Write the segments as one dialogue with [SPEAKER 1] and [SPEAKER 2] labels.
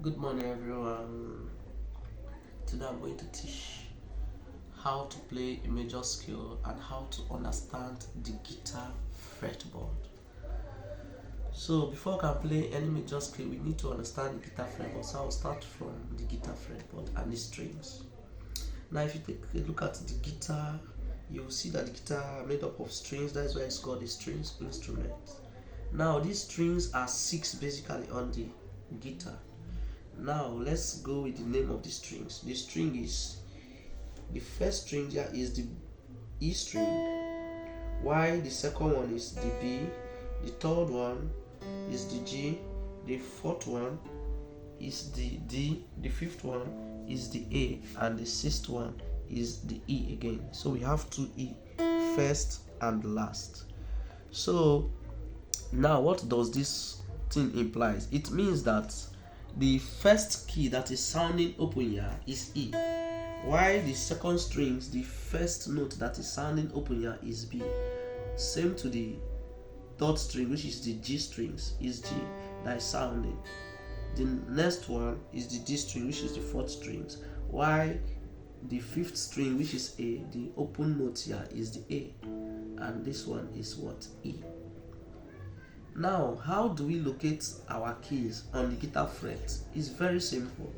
[SPEAKER 1] Good morning, everyone. Today I'm going to teach how to play a major scale and how to understand the guitar fretboard. So before I can play any major scale, we need to understand the guitar fretboard. So I'll start from the guitar fretboard and the strings. Now, if you take a look at the guitar, you'll see that the guitar are made up of strings. That's why it's called a strings instrument. Now, these strings are 6 basically on the guitar. Now let's go with the name of the strings. The string is the first string here is the E string, while the second one is the B, the third one is the G, the fourth one is the D, the fifth one is the A, and the sixth one is the E again. So we have 2 E, first and last. So now what does this thing implies? It means that the first key that is sounding open here is E, while the second strings, the first note that is sounding open here is B. Same to the third string, which is the G strings, is G that is sounding. The next one is the D string, which is the fourth strings, while the fifth string, which is A, the open note here is the A, and this one is what? E. Now, how do we locate our keys on the guitar fret? It's very simple.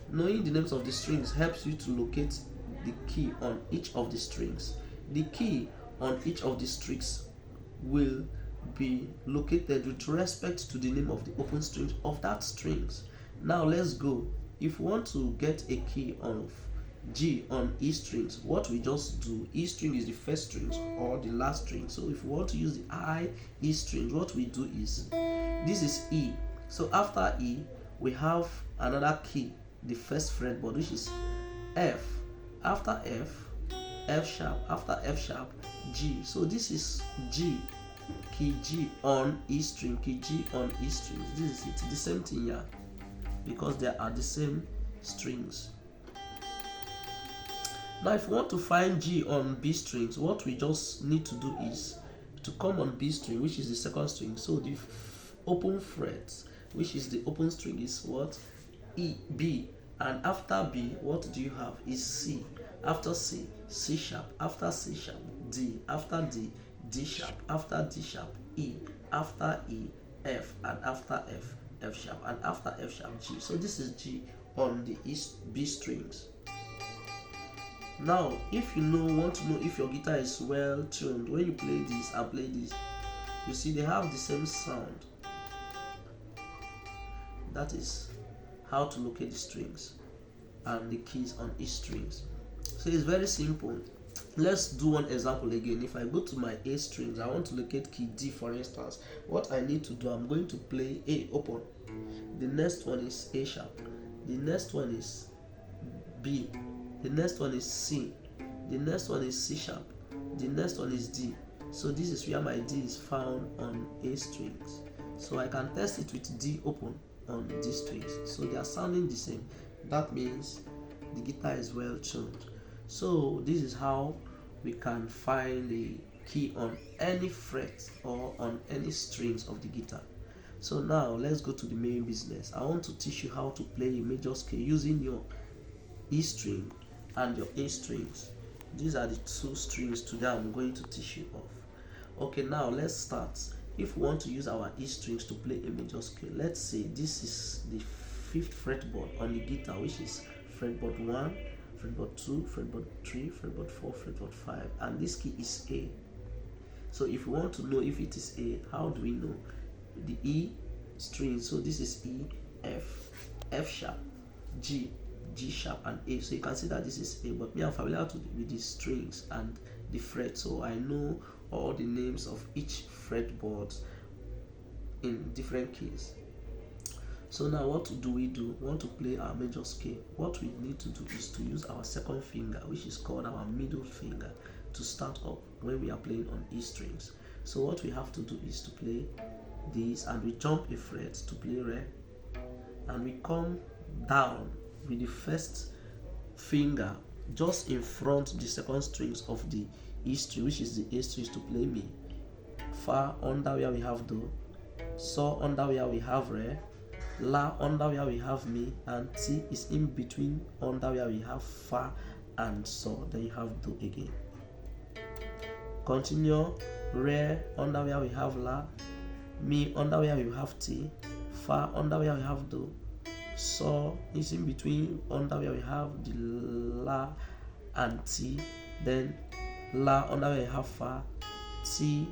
[SPEAKER 1] Knowing the names of the strings helps you to locate the key on each of the strings. The key on each of the strings will be located with respect to the name of the open strings of that strings. Now let's go. If we want to get a key of G on E strings, what we just do, E string is the first strings or the last string. So if we want to use the I E strings, what we do is, this is E. So after E, we have another key, the first fretboard, which is F. After F, F sharp. After F sharp, G. So this is G, key G on E string, key G on E strings. This is it. The same thing here, because they are the same strings. Now, if we want to find G on B strings, what we just need to do is to come on B string, which is the second string. So the open fret, which is the open string, is what? E, B. And after B, what do you have? Is C. After C, C sharp. After C sharp, D. After D, D sharp. After D sharp, E. After E, F. And after F, F sharp. And after F sharp, G. So this is G on the B strings. Now, if you want to know if your guitar is well tuned, when you play this and play this, you see they have the same sound. That is how to locate the strings and the keys on each strings. So it's very simple. Let's do one example again. If I go to my A strings, I want to locate key D, for instance. What I need to do, I'm going to play A open. The next one is A sharp. The next one is B. The next one is C. The next one is C sharp. The next one is D. So this is where my D is found on A strings. So I can test it with D open on D strings. So they are sounding the same. That means the guitar is well tuned. So this is how we can find the key on any fret or on any strings of the guitar. So now let's go to the main business. I want to teach you how to play a major scale using your E string and your A strings. These are the 2 strings today I'm going to teach you of. Okay, now let's start. If we want to use our E strings to play a major scale, let's say this is the 5th fretboard on the guitar, which is fretboard 1, fretboard 2, fretboard 3, fretboard 4, fretboard 5, and this key is A. So if we want to know if it is A, how do we know? The E string, so this is E, F, F sharp, G, G sharp, and A. So you can see that this is A, but me, I'm familiar with the strings and the fret, so I know all the names of each fretboard in different keys. So now what do? We want to play our major scale. What we need to do is to use our second finger, which is called our middle finger, to start up when we are playing on E strings. So what we have to do is to play this, and we jump a fret to play Re, and we come down with the first finger just in front of the second strings of the E string, which is the A strings, to play Mi. Fa under where we have Do, So under where we have Re, La under where we have mi, and ti is in between under where we have fa and so. Then you have do again. Continue. Re under where we have la, mi under where we have ti, fa under where we have do, so is in between under where we have the la and ti, then la under where we have fa, ti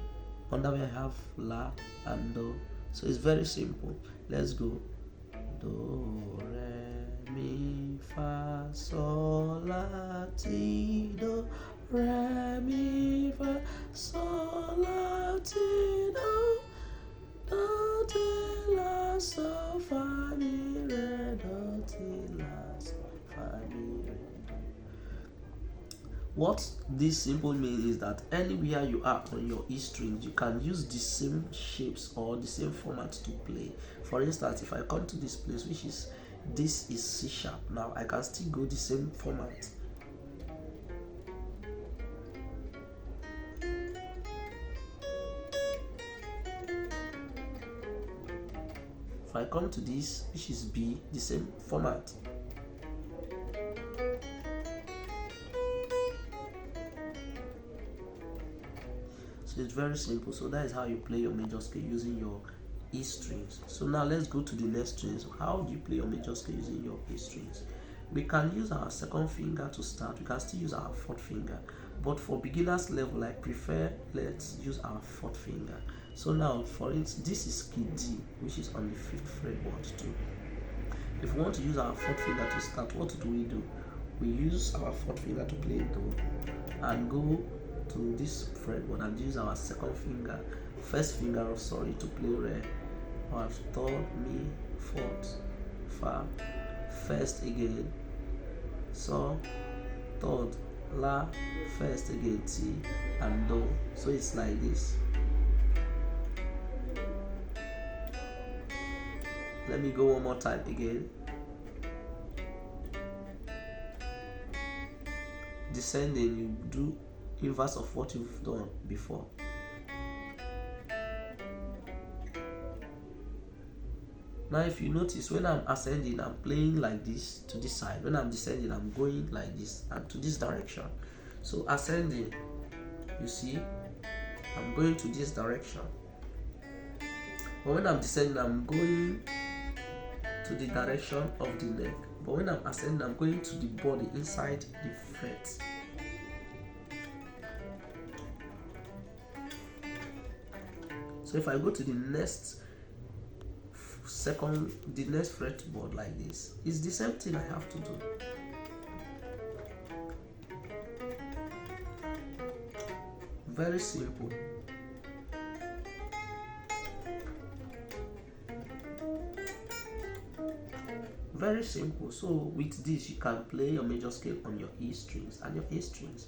[SPEAKER 1] under where we have la and do. So it's very simple. Let's go. Do, re, mi, fa, sol, la, ti, do, re, mi, fa, sol, la, ti, do, ti, la, so, fa, mi, re, do, ti, la, so, fa, mi, re. What this simple means is that anywhere you are on your E strings, you can use the same shapes or the same format to play. For instance, if I come to this place, which is this is C sharp, now I can still go the same format. If I come to this, which is B, the same format. So it's very simple. So that is how you play your major scale using your E strings. So now let's go to the next strings. How do you play your major scale using your E strings? We can use our second finger to start. We can still use our fourth finger. But for beginners level, I prefer let's use our fourth finger. So now, for instance, this is key D, which is on the 5th fretboard too. If we want to use our fourth finger to start, what do? We use our fourth finger to play Do and go to this fretboard and use our first finger to play Re, or third, Mi, fourth, Fa, first again, So, third, La, first again, Ti, and Do. So it's like this. Let me go one more time again. Descending, you do inverse of what you've done before. Now if you notice, when I'm ascending, I'm playing like this to this side. When I'm descending, I'm going like this and to this direction. So ascending, you see, I'm going to this direction. But when I'm descending, I'm going to the direction of the neck. But when I'm ascending, I'm going to the body inside the fret. So if I go to the next fretboard like this, it's the same thing I have to do. Very simple. Very simple. So with this, you can play your major scale on your E strings and your A strings.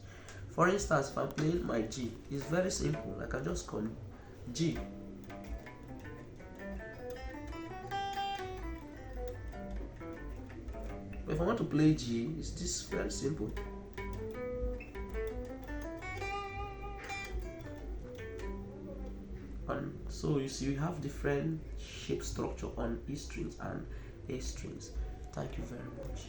[SPEAKER 1] For instance, if I'm playing my G, it's very simple. I can just come G. But if I want to play G, it's this very simple. And so you see, we have different shape structure on E strings and A strings. Thank you very much.